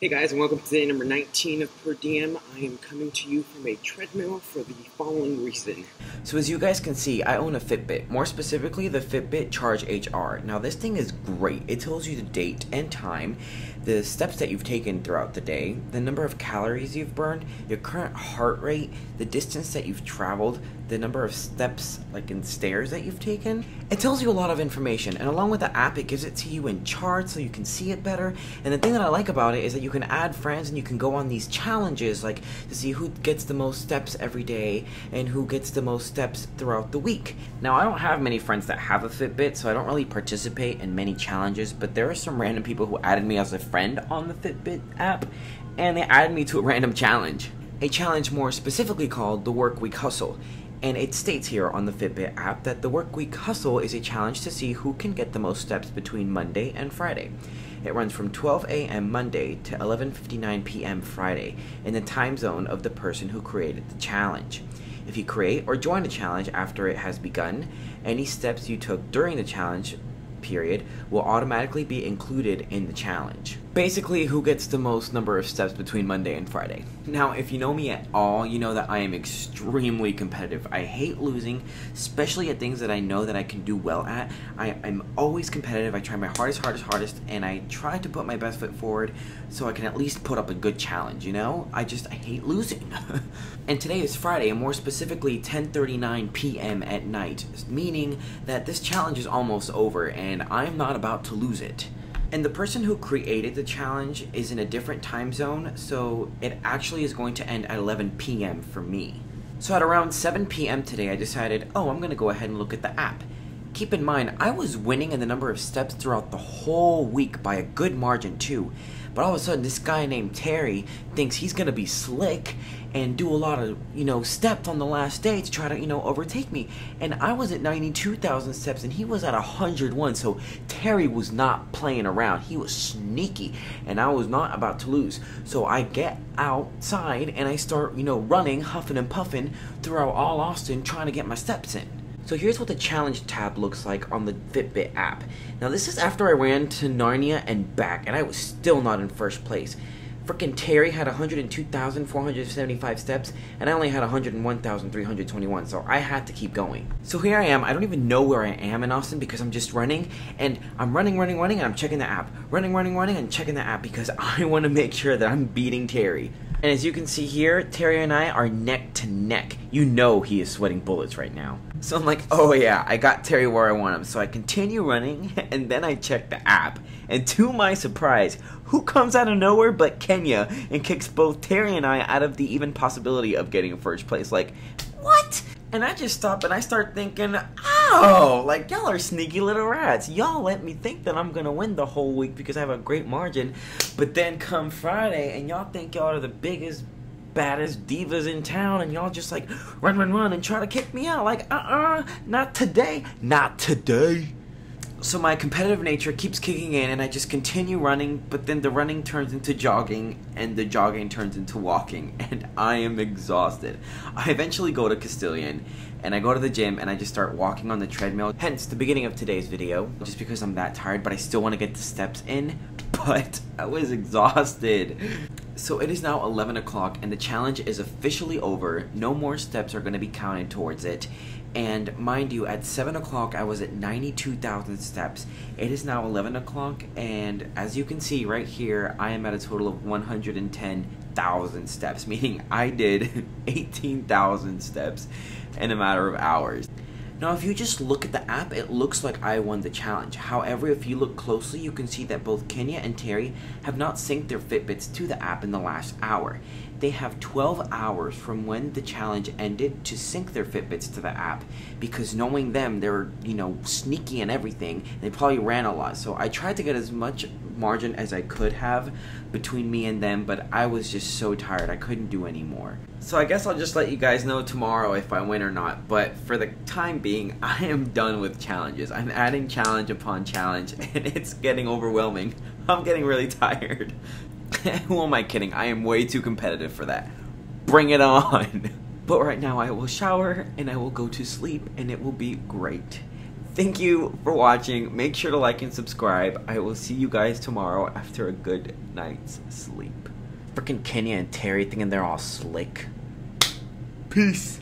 Hey guys, and welcome to day number 19 of Per Diem. I am coming to you from a treadmill for the following reason. So as you guys can see, I own a Fitbit, more specifically the Fitbit Charge HR. Now this thing is great. It tells you the date and time, the steps that you've taken throughout the day, the number of calories you've burned, your current heart rate, the distance that you've traveled, the number of steps, like in stairs, that you've taken. It tells you a lot of information, and along with the app, it gives it to you in charts so you can see it better. And the thing that I like about it is that you can add friends and you can go on these challenges, like to see who gets the most steps every day and who gets the most steps throughout the week. Now, I don't have many friends that have a Fitbit, so I don't really participate in many challenges, but there are some random people who added me as a friend on the Fitbit app, and they added me to a random challenge. A challenge more specifically called the Work Week Hustle. And it states here on the Fitbit app that the Work Week Hustle is a challenge to see who can get the most steps between Monday and Friday. It runs from 12 a.m. Monday to 11:59 p.m. Friday in the time zone of the person who created the challenge. If you create or join the challenge after it has begun, any steps you took during the challenge period will automatically be included in the challenge. Basically, who gets the most number of steps between Monday and Friday. Now, if you know me at all, you know that I am extremely competitive. I hate losing, especially at things that I know that I can do well at. I'm always competitive. I try my hardest, and I try to put my best foot forward so I can at least put up a good challenge, you know? I hate losing. And today is Friday, and more specifically 10:39 p.m. at night, meaning that this challenge is almost over, and I'm not about to lose it. And the person who created the challenge is in a different time zone, so it actually is going to end at 11 p.m. for me. So at around 7 p.m. today, I decided, I'm going to go ahead and look at the app. Keep in mind, I was winning in the number of steps throughout the whole week by a good margin too. But all of a sudden, this guy named Terry thinks he's going to be slick and do a lot of, steps on the last day to try to, overtake me. And I was at 92,000 steps and he was at 101. So Terry was not playing around. He was sneaky and I was not about to lose. So I get outside and I start, running, huffing and puffing throughout all Austin trying to get my steps in. So here's what the challenge tab looks like on the Fitbit app. Now this is after I ran to Narnia and back, and I was still not in first place. Frickin' Terry had 102,475 steps, and I only had 101,321, so I had to keep going. So here I am. I don't even know where I am in Austin because I'm just running, and I'm running, and I'm checking the app. Running, and checking the app because I want to make sure that I'm beating Terry. And as you can see here, Terry and I are neck to neck. You know he is sweating bullets right now. So I'm like, oh yeah, I got Terry where I want him. So I continue running, and then I check the app. And to my surprise, who comes out of nowhere but Kenya and kicks both Terry and I out of the even possibility of getting first place. Like, what? And I just stop and I start thinking, oh, like y'all are sneaky little rats. Y'all let me think that I'm gonna win the whole week because I have a great margin. But then come Friday and y'all think y'all are the biggest, baddest divas in town and y'all just like run and try to kick me out. Like, not today. Not today. So my competitive nature keeps kicking in and I just continue running, but then the running turns into jogging and the jogging turns into walking and I am exhausted. I eventually go to Castilian and I go to the gym and I just start walking on the treadmill, hence the beginning of today's video, just because I'm that tired, but I still want to get the steps in, but I was exhausted. So it is now 11 o'clock and the challenge is officially over. No more steps are going to be counted towards it. And mind you, at 7 o'clock I was at 92,000 steps. It is now 11 o'clock and as you can see right here, I am at a total of 110,000 steps, meaning I did 18,000 steps in a matter of hours. Now if you just look at the app, it looks like I won the challenge. However, if you look closely, you can see that both Kenya and Terry have not synced their Fitbits to the app in the last hour. They have 12 hours from when the challenge ended to sync their Fitbits to the app because knowing them, they're, sneaky and everything. They probably ran a lot. So I tried to get as much margin as I could have between me and them, but I was just so tired. I couldn't do any more. So I guess I'll just let you guys know tomorrow if I win or not, but for the time being, I am done with challenges. I'm adding challenge upon challenge, and it's getting overwhelming. I'm getting really tired. Who am I kidding? I am way too competitive for that. Bring it on! But right now I will shower, and I will go to sleep, and it will be great. Thank you for watching. Make sure to like and subscribe. I will see you guys tomorrow after a good night's sleep. Freaking Kenya and Terry thinking they're all slick. Peace.